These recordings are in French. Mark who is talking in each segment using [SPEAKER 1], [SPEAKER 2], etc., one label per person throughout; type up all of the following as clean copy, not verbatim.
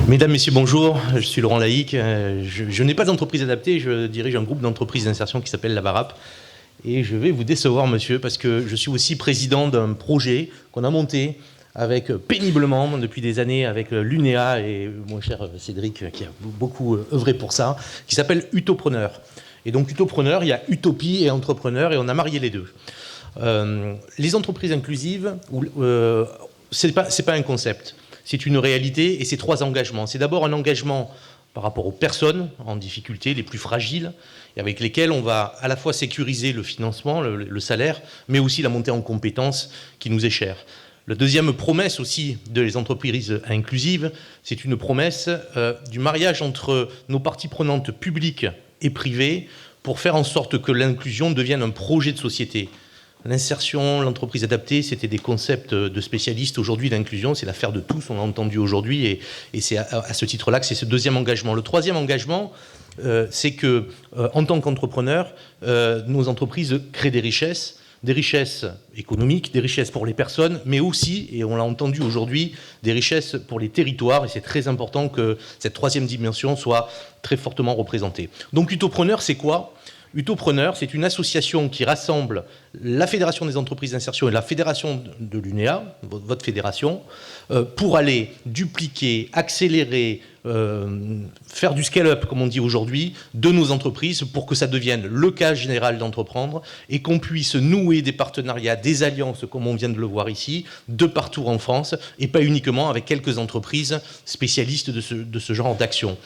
[SPEAKER 1] Mesdames, Messieurs, bonjour. Je suis Laurent Laïc. Je n'ai pas d'entreprise adaptée. Je dirige un groupe d'entreprises d'insertion qui s'appelle la Varap. Et je vais vous décevoir, monsieur, parce que je suis aussi président d'un projet qu'on a monté avec péniblement depuis des années avec l'UNEA et mon cher Cédric qui a beaucoup œuvré pour ça, qui s'appelle Utopreneur. Et donc Utopreneur, il y a utopie et entrepreneur et on a marié les deux. Les entreprises inclusives, c'est pas un concept. C'est une réalité et c'est 3 engagements. C'est d'abord un engagement par rapport aux personnes en difficulté, les plus fragiles, et avec lesquelles on va à la fois sécuriser le financement, le salaire, mais aussi la montée en compétences qui nous est chère. La deuxième promesse aussi des entreprises inclusives, c'est une promesse du mariage entre nos parties prenantes publiques et privées pour faire en sorte que l'inclusion devienne un projet de société. L'insertion, l'entreprise adaptée, c'était des concepts de spécialistes. Aujourd'hui, l'inclusion, c'est l'affaire de tous, on l'a entendu aujourd'hui, et c'est à ce titre-là que c'est ce deuxième engagement. Le troisième engagement, c'est que, en tant qu'entrepreneurs, nos entreprises créent des richesses économiques, des richesses pour les personnes, mais aussi, et on l'a entendu aujourd'hui, des richesses pour les territoires, et c'est très important que cette troisième dimension soit très fortement représentée. Donc, Utopreneur, c'est quoi ? Utopreneur, c'est une association qui rassemble la Fédération des entreprises d'insertion et la Fédération de l'UNEA, votre fédération, pour aller dupliquer, accélérer, faire du scale-up, comme on dit aujourd'hui, de nos entreprises pour que ça devienne le cas général d'entreprendre et qu'on puisse nouer des partenariats, des alliances, comme on vient de le voir ici, de partout en France et pas uniquement avec quelques entreprises spécialistes de ce genre d'action.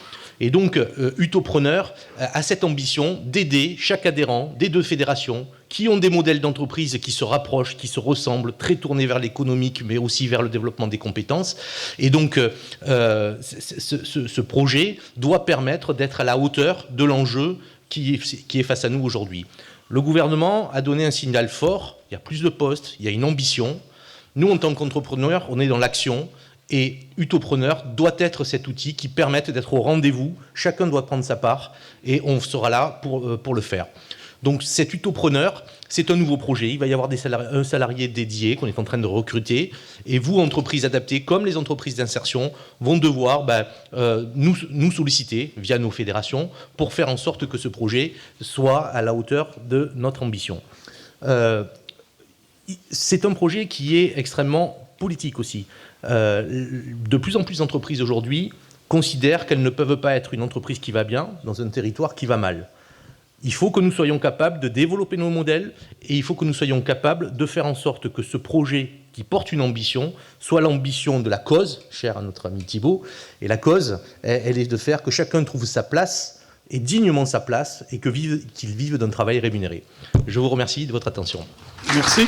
[SPEAKER 1] Et donc, Utopreneur a cette ambition d'aider chaque adhérent des 2 fédérations qui ont des modèles d'entreprise qui se rapprochent, qui se ressemblent, très tournés vers l'économique, mais aussi vers le développement des compétences. Et donc, ce projet doit permettre d'être à la hauteur de l'enjeu qui est face à nous aujourd'hui. Le gouvernement a donné un signal fort, il y a plus de postes, il y a une ambition. Nous, en tant qu'entrepreneurs, on est dans l'action. Et Utopreneur doit être cet outil qui permette d'être au rendez-vous. Chacun doit prendre sa part et on sera là pour le faire. Donc cet Utopreneur, c'est un nouveau projet. Il va y avoir un salarié dédié qu'on est en train de recruter. Et vous, entreprises adaptées, comme les entreprises d'insertion, vont devoir nous solliciter via nos fédérations pour faire en sorte que ce projet soit à la hauteur de notre ambition. C'est un projet qui est extrêmement politique aussi. De plus en plus d'entreprises aujourd'hui considèrent qu'elles ne peuvent pas être une entreprise qui va bien dans un territoire qui va mal. Il faut que nous soyons capables de développer nos modèles et il faut que nous soyons capables de faire en sorte que ce projet qui porte une ambition soit l'ambition de la cause, chère à notre ami Thibault, et la cause, elle est de faire que chacun trouve sa place et dignement sa place et qu'il vive d'un travail rémunéré. Je vous remercie de votre attention.
[SPEAKER 2] Merci.